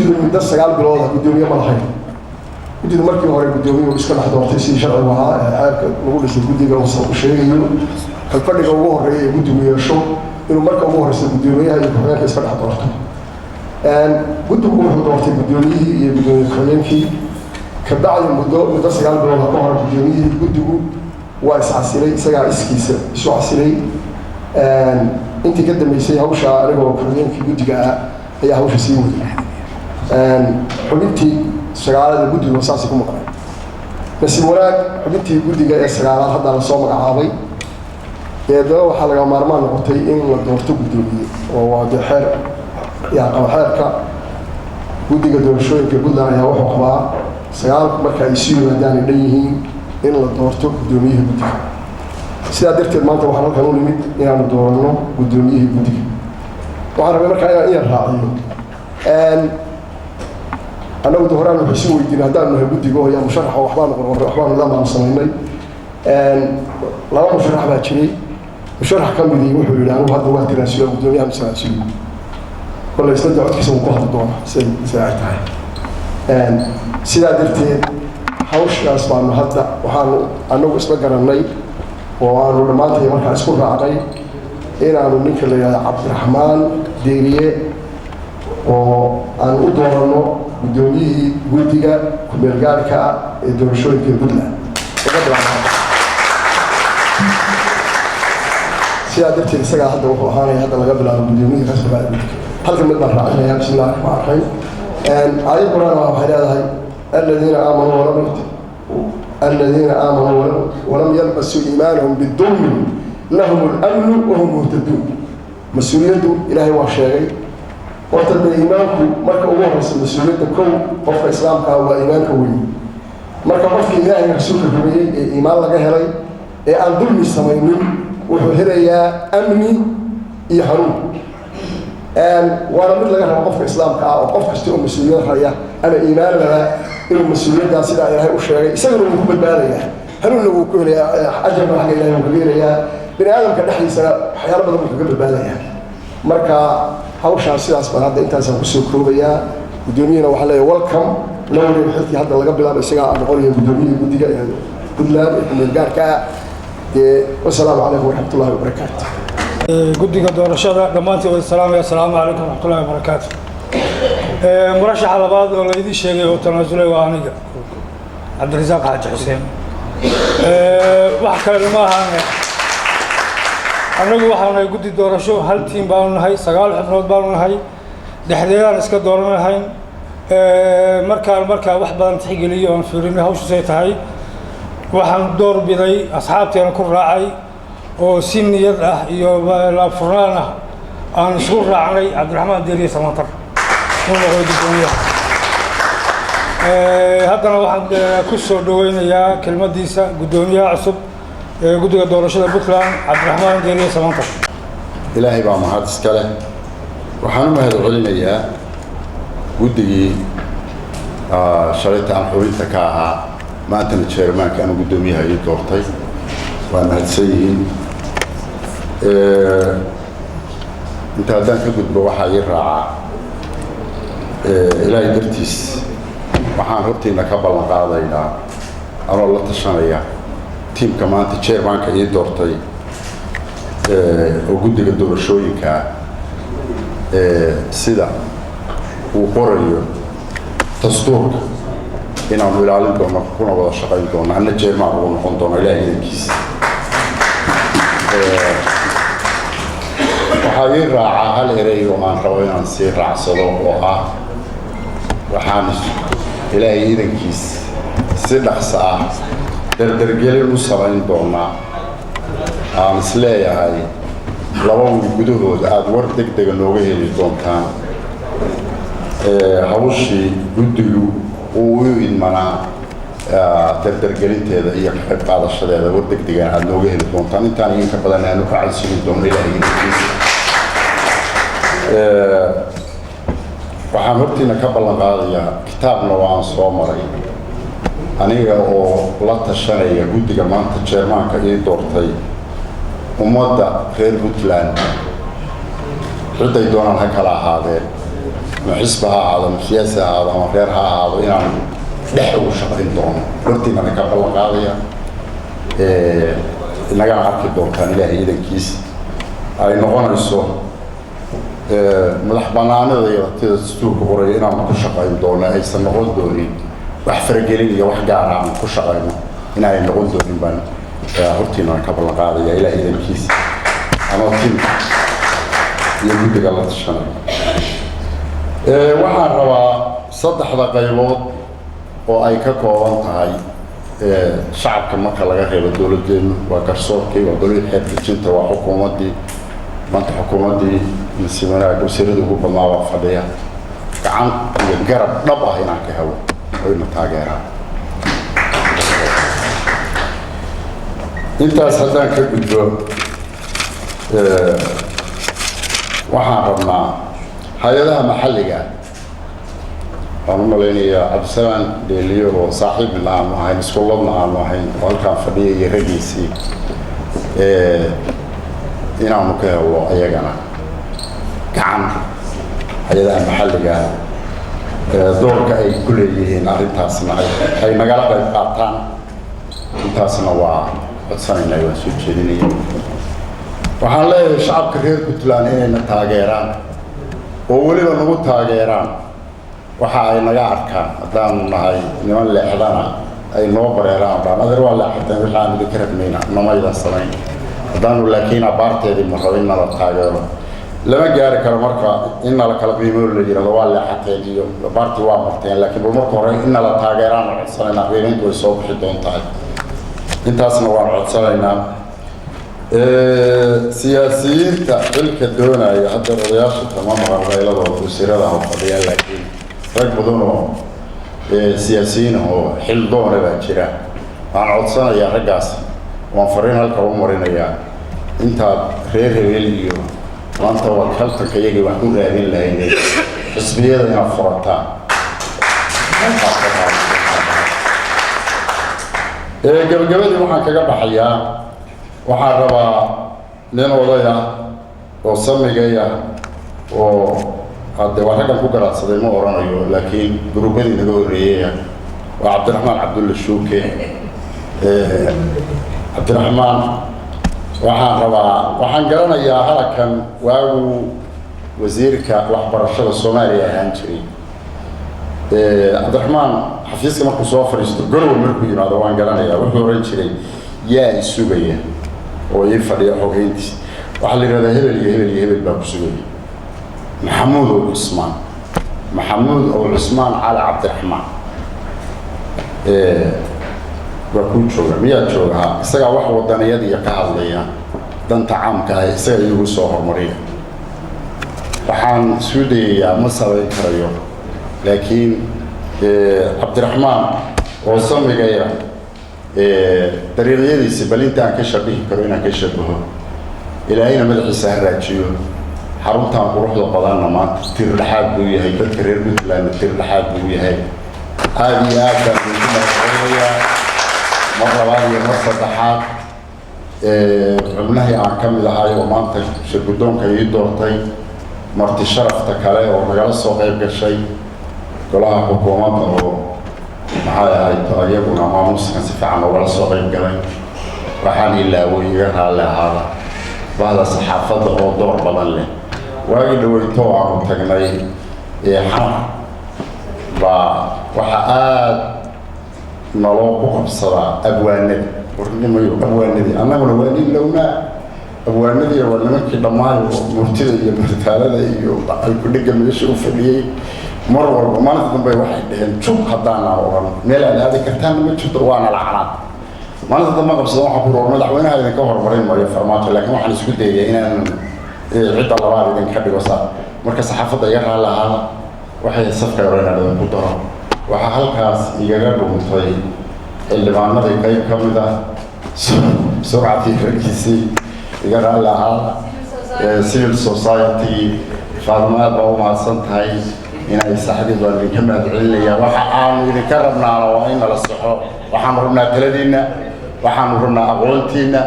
من ده سجال بلاد قدومية ملحين قدوم مركي هوري قدومية وإسكان حدا وقتي شرع وها نقول إيش قدومية وصل شيء الفرق هو هوري قدومية شو إنه مركي هو هوري قدومية يبغى إسكان حدا وقتي قدومية هو وقتي قدومية قدومية خلين في كبعض مدة سجال بلاد هوري قدومية قدوم وإسعسلي سجال إسكيس شو عسلي أنت كده ميسي هوشة رجوا خلين في قدومية هي هوشة سيوي حبيبتي سجالة الجودي وساسي كم قرن بس المراك حبيبتي الجودي جاي سجالة هذا على صوم عابي يده وحلقة مرمان قطعي إن لدورته جودي وواجه حر يعني قام حركة جودي قدر شوي كجودي على هوا حقبة سجالة مركز يسير مداني ليهين إن لدورته جودي جودي سيادرت المانطة وحنا كانوا لميت يعني دورنا جودي جودي وأنا بمركز يعني الرأي أنا ودي هران وحسوي دين هذا إنه يبدي جوه يا مشرح وأحوال لا ما نصميني لا مشرح باتشري مشرح كم بدي يروح يقول أنا وهذا هو التناسيل والدنيا مسلسل ولا يستدعي عد كيسو مقهى الدورة ساعتها سيدا درتين حوش أسمع إنه هذا وحنا أنا اسمه قرني وأنا لما أنت يمرح أسكر علي أنا نيك اللي عبد الرحمن ديريه وأنا أدورنا بدوني قلتيجا كبرجالك الدرشوي في البلاد. سيادتي السجع هذا وهاني هذا اللي قبل بدوني غصب عني. هل كم مرة عشان بسم الله الرحمن الرحيم. آية القرآن وحدها الذين آمنوا ولم يلبسوا إيمانهم بالظلم لهم الأمن وهم مهتدون. مسؤوليته إلهي وشاعي. وتبدأ إيمانك مركب الله رسول مسؤوليتك كل قف إسلامك هو إيمانك وين مركب قف إلهي رسولك بمي إيمان لك هلاي أن ظلم السمايين وهلايا أمني يحرم وأنا مثل لك أنا قف إسلامك أو قف كستيهم مسؤولية خليا أنا إيمان لنا إنه مسؤولية داسية إلهي وشرعي يسمونه مكمل بالية هل إنه كل أجر من حاجة إلهي وكبير يا بني آدم كان نحن سنة حياة بدل مكمل بالية مركب hawshaan sidaas baan hadda intaas ku soo koobaya gudoomiyana waxa la welcome lawri xilki hadda laga bilaabo isaga aan qoriyo gudoomiyaha gudiga ee Puntland ee gaarka wassalaamu calaykum waraxmatullaahi wabarakaatuh gudiga doorashada dhamaantii assalaamu calaykum waraxmatullaahi wabarakaatuh murashaxa labaad oo la idin sheegay oo tanaasulay waa aniga Cabdirasaaq Xaaji Xuseen wax kale ma ahan anagu waxaan gudi doorasho hal team baan nahay 9 xubnood baan nahay dhaxdeedaan iska dooranahayn markaa wax badan tixgeliyo aan fiirinay hawshu tahay waxaan door biday asxaabteena ku raacay oo si niyad ah iyo la furnaan ah aan isku raacnay Cabdiraxmaan Deeriye Samatar oo gudoomiyaha haddana waxaan ku soo dhaweynayaa kelmadiisa gudoomiyaha cusub guddiga doorashada Puntland Cabdiraxmaan Deeriye Samatar إلهي بقى مهاد إسكاله وحنو مهاد علينا يا guddigii shalayta aan xubinta ka ahaa maantana chairmanka aan gudoomiyaha ay doortay waan mahadsan yihiin inta haddaan ka gudbo waxaa ii raacaa ilaahay dartiis waxaan hortiina ka ballan qaadaynaa anoo la tashanaya tiimka maanta chairmanka ii doortay oo guddiga doorashooyinka sida uu qorayo dastuurka inaanu ilaalin doono kuna wada shaqayn doono anna chairman uu noqon doono ilaahay idinkiisa waxaa ii raacaa hal erey oo aan rabo inaan sii raacsado oo ah waxaan ilaahay idinkiisa si dhaqso ah dardargelin u samayn doonaa aan isleeyahay laba wiil gudahooda aada war degdega nooga heli doontaan hawshii guddigu uu u idmanaa dardargelinteeda iyo ka qayb qaadashadeeda war degdegan aada nooga heli doontaan intaan idinka badan aanu ka cadsini doono ilaahay idinkiisa waxaan hortiina ka ballan qaadayaa kitaabna waan soo maray aniga oo la tashanaya guddiga maanta chairmanka ii doortay ummadda reer Puntland ciday doonaan ha kala ahaadeen حزبها هذا سياسة هذا وغيرها هذا إنه دحوا شغلين دون قلتنا نكبر القاضية نجا عارف الدور كان إلهي إذا كيس أي نقول السو ملح بنانه ذي تستوك قرينا عم كشقين دون أي سنة نقول دوري وحفر جليل يوحد عم كشقين هنا نقول دوري بان قلتنا نكبر القاضية إلهي إذا كيس أنا تيم يقول الله تشكر waxaan rabaa saddexda qaybood oo ay ka kooban tahay shacabka marka laga reebo dawladdeenu waa garsoorkii waa dowladda xeerfijinta waa xukuumaddii maanta xukuumaddii masiimanaha wasiirada ugu badnaa waa fadhiya gacan iyo garab dhab ah inaan ka helo oyna taageeraan intaas haddaan ka gudbo waxaan rabnaa hay-adaha maxalliga waxaan u malaynayaa cabdisalaan dheeliyo oo saaxiibna aanu ahayn iskuuladna aanu ahayn oo halkaan fadhiya iyo raggiisii inaanu ka helo ayagana gacan hay-adaha maxalliga doorka ay ku leeyihiin arrintaasna ay nagala qayb qaataan intaasna waa codsanaynaa waan soo jeedinaya waxaan leeyahay shacabka reer Puntland inayna taageeraan oo waliba nagu taageeraan waxa ay naga arkaan haddaan nahay niman leexdana ay noo bareeraan baan adeer waa leexateen waxaan idin ka rabnayna namayda samayn haddaanu laakiin abaarteedii ma rabin nala taageero lama gaari karo marka in nala kala qiimo la yiraahdo waa leexateen iyo abaartii waa marteen laakiin marka hore in nala taageeraan codsanayna qiimayntu way soo bixi doontaa intaasna waan codsanaynaa siyaasiyiinta xilka doonaya hadda odayaasha tamaamul qayladooda wasiirada oo fadhiyaan laakiin rag badan oo siyaasiyiin oo xil doona baa jira aan codsanayaa raggaas waan fariin halka u marinayaa inta reer hebel iyo maanta wakaltanka iyaga wax ku raadin lahayn xisbiyada inay furataan gabagabadii waxaan kaga baxayaa waxaan rabaa nin odaya oo samigaya oo hadde waa raggan ku garaadsaday ma oranayo laakiin gurubadii naga horreeyaya waa cabdiraxmaan cabdulla shuuke cabdiraxmaan waxaan garanayaa halkan waagu wasiirka waxbarashada Soomaaliya ahaan jiray cabdiraxmaan xafiiska markuu soo fadhiisto gorow markuu yimaado waan garanayaa wuxuu oran jiray yaa isugaya oo ii fadhiya xogeyntiis waxaa la yidhahdaa hebel iyo hebel iyo hebel baa ku sugaya maxamuud oo cusmaan cali cabdiraxmaan waa kuu jooga miyaa joogaa isagaa wax wadaniyadiiya ka hadlaya danta caamka ah isaga iigu soo hormariya waxaan isuu dayayaa ma samayn karayo laakiin cabdiraxmaan oo samigaya dariiqyadiisa bal intaan ka shabihi karo inaan ka shabaho ilaahayna madaxiisa ha raajiyo xaruntan quruxda badanna maanta tir dhaxaad buu yahay dadka reer Puntland tir dhaxaad buu yahay aad iyo aad baan ugu mahadcelinayaa mar labaad iyo mar saddexaad xubnahay aan ka mid ahay oo maanta shirguddoonka ii doortay marti sharafta kale oo nagala soo qayb gashay golaha xukuumadda oo maxay ahayd ayaguna maamuuskan si fiican ugala soo qayb galay waxaan ilaaway iga raalli ahaada bahda saxaafadda oo door badan leh waagi dhaweyto aanu tagnay xamar baa waxa aad naloo ku qabsadaa abwaanada warnimayo abwaanadii annaguna waa nin lownaa abwaanadii waa nimankii dhammaayo murtida iyo martaalada iyo ay ku dhega meesha u fadhiyey mar walba maalinta dambe waxay dhaheen jub haddaana oran meel aad aadi kartaan ma jirto waana lacanaad maalinta dambe qabsada waxaa ku roor madaxweynaha idinka horumarin maayo farmaajo laakiin waxaan isku dayaya inaan cidda labaad idinka dhigo saa marka saxaafadda iga raalli ahaada waxay safka horeyna ku daro waxaa halkaas igaga dhuuntay xildhibaanadii qayb ka mid ah surcadii raggiisii iga raalli ahaada civil society faadmaad baa u mahadsan tahay inay saxdii baan idinka mahadcelinayaa waxa aanu idinka rabnaana waa in nala soxo waxaanu rabnaa taladiinna waxaanu rabnaa aqoontiinna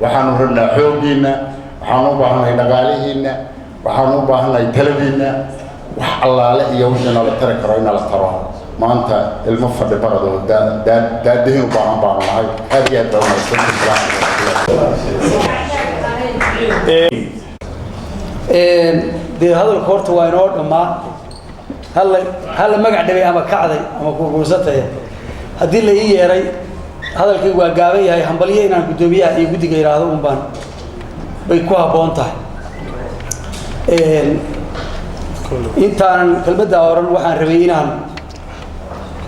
waxaanu rabnaa xooggiinna waxaanu u baahannahay dhaqaalihiinna waxaanu u baahannahay taladiinna وحلالة يوجنا لترك رأينا لترى ما أنت المفرد برضو دا دهين وبعض هاي هذه الدولة دي هذا الكورت واينور أما هلا ما قاعد نبي أما كعدي أما كوكوزته هذه اللي هي رأي هذا الكي وجابي هاي همبليه إن الجدوبية يجودي غير هذا ومبان بيكوها بونته intaan kalbada oran waxaan rabay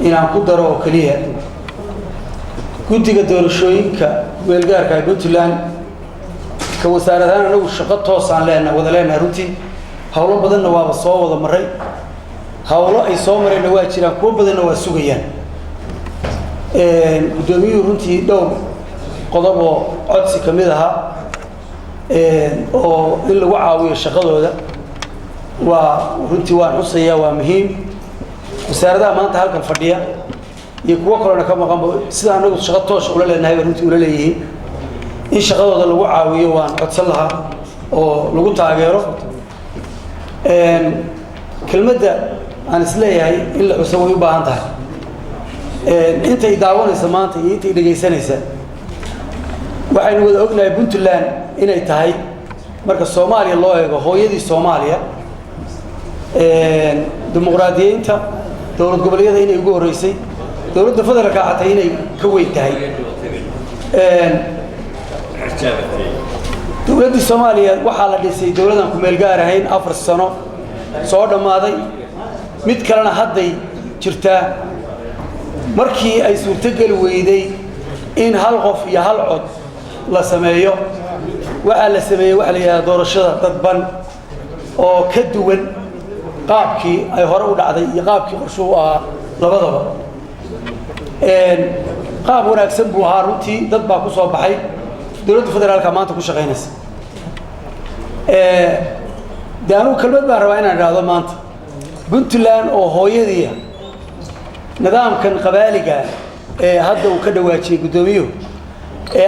inaan ku daro kaliya guddiga doorashooyinka weelgaarka Puntland ka wasaaradahan anagu shaqo toos aan leenahay wada leenahay runtii hawlo badanna waa soo wada maray hawlo ay soo marayna waa jiraan kuwa badanna waa sugayaan gudoomiyuhu runtii dhowr qodob oo codsi kamid aha oo in lagu caawiyo shaqadooda ورنتي وحصية ومهم وساردا ما أنت هالك الفردية يكوا كلنا كم قام سيدا نقول شغطوش ولا لأنها رنتي ولا ليه إن شغله هذا لو عاوية وان أتصلها أو لو تعجره كلمة ده أنا سليه هاي إلا أسوي بعنتها أنت يدعون الزمان أنت اللي جاي سنة وحين وذوقنا بنتلان إن يتهاي مركز الصومالي الله هو يدي الصومالية ديمقراطية أنت دولة قبلية هنا يقول رئيسي دولة فضل كعتها هنا كويت هاي دولة الصومالية وحالة ديسي دولة كمل جارهين أفر السنة صعد ماضي ميت كلنا حدي شرتا مركي أي سورتقل ويدي إن هالغف يا هالعد لا سمايو وعلى سمايو وعلى دور الشدة تطبن أو كدول qaabkii ay hore u dhacday iyo qaabkii qorshuhu ah labadaba qaab wanaagsan buu ahaa runtii dad baa ku soo baxay dawladda federaalka maanta ku shaqeynaysa daanu kalmad baan rabaa inaan raado maanta Puntland oo hooyadiya nidaamkan qabaaliga hadda uu ka dhawaajiyay gudoomiyuhu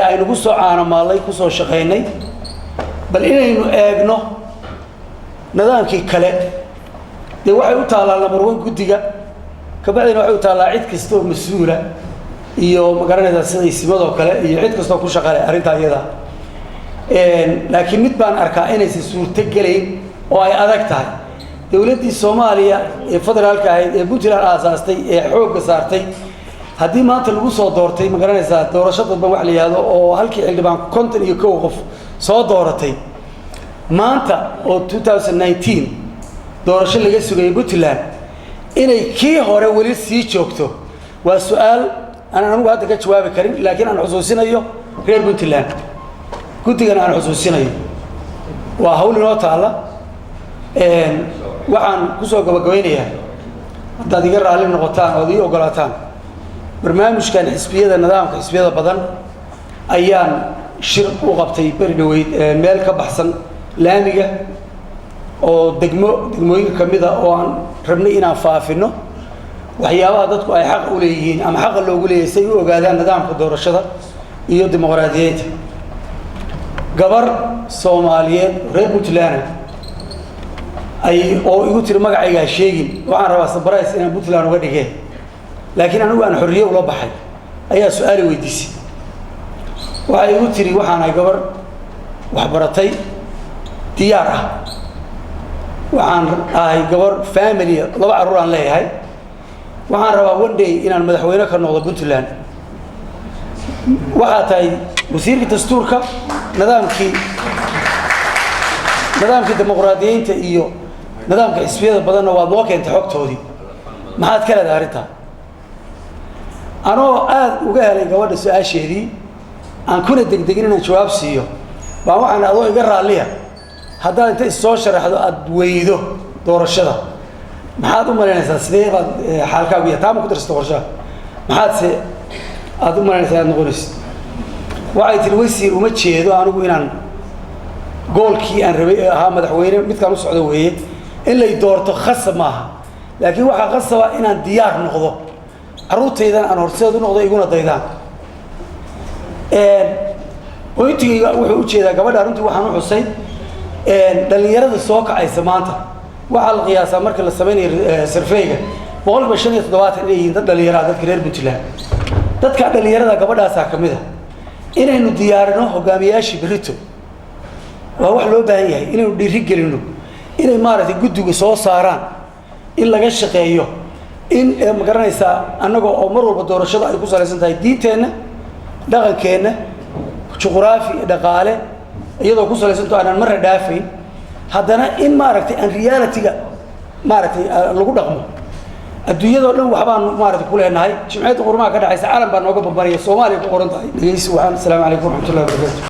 aynu ku soo caanamaalay ku soo shaqeynay bal inaynu eegno nidaamkii kale دي waxay u taalaa number 1 gudiga ka bacdina waxay u taalaa cid kasta oo mas'uula iyo magaranayda sida ismadoo kale iyo cid kasta oo ku shaqeeya arinta iyada laakiin mid baan arkaa inay si suurta galeyn oo ay adag tahay dawladda Soomaaliya ee federaalka ahayd ee Puntland aasaastay ee xoog saartay hadii maanta lagu soo doortay magaranaysa doorashada baan wax la yiraahdo oo halkii xildhibaan konton iyo koow qof soo dooratay maanta oo 2019 doorasho laga sugay Puntland inay kii hore wali sii joogto waa su'aal anagu hadda ka jawaabi karin laakiin aan xusuusinayo reer Puntland gudigan aan xusuusinayo waa hawl inoo taala waxaan ku soo gabagabeynayaa haddaad iga raali noqotaan oo ii ogolaataan barnaamijkan xisbiyada nidaamka xisbiyada badan ayaan shir u qabtay bari dhaweyd meel ka baxsan laamiga oo degmooyinka kamid ah oo aan rabnay inaan faafino waxyaabaha dadku ay xaq u leeyihiin ama xaq loogu leeyahay si ay u ogaadaan nidaamka doorashada iyo dimuqraadiyadda gabar Soomaaliyeed reer Puntland ay oo igu tiri magacayga sheegin waxaan rabaa sabrais inaan Puntland uga dhigay laakiin anigu aan xorriyo u la baxay ayaa su'aal weydiisay waxay igu tiri waxaan ay gabar wax baratay diyaar ah waxaan ahay gabar family laba caruur aan leeyahay waxaan rabaa one day inaan madaxweyne ka noqdo Puntland waxa tahay wasiirka dastuurka nidaamkii dimuqraadiyiinta iyo nidaamka xisbiyada badanna waa loo keentay xogtoodii maxaad kala daarintaa anoo aad uga helay gabadha su'aasheedii aan kuna degdegin inaan jawaab siiyo baa waxaan adoo iga raaliya haddaad inta soo sharaxdo aad weydo doorashada maxaad u malaynaysaa sidee baad xaalkaagu yahay taama ku darsato qorshaha maxaad se aad u malaynaysaa aad noqonaysid waxay tiri wasiir uma jeedo anigu inaan goolkii aan rabay ahaa madaxweyne midkaan u socdo weeye in lay doorto khasab maaha laakiin waxaa khasaba inaan diyaar noqdo carruurtaydan aan horseed u noqdo iguna daydaan qoyntigayga wuxuu u jeedaa gabadha runtii waxaan u xusay dhalinyarada soo kacaysa maanta waxaa la qiyaasaa marka la samaynayo surveyga boqolkiiba 75 inay yihiin dad dhalinyarada dadka reer Puntland dadka dhalinyarada gabadhaasaa ka mid ah inaynu diyaarino hogaamiyaashii berito waa wax loo baahan yahay inaynu dhiiri gelino inay maaragtay guddiga soo saaraan in laga shaqeeyo in ma garanaysaa annaga oo mar walba doorashada ay ku salaysan tahay diinteenna dhaqankeena juqraafi dhaqaale iyadoo ku salaysan tahay aan marna dhaafayn haddana in maaragtay aan reality-ga maaragtay lagu dhaqmo adduunyada dhan waxbaan maaragtay ku leenahay jimciyadda qurmaha ka dhaxaysa caalam baa nooga bambanaya Soomaaliya ku qoran tahay dhageysi waxaan assalaamu calaykum wa rahmatullahi wa barakatuh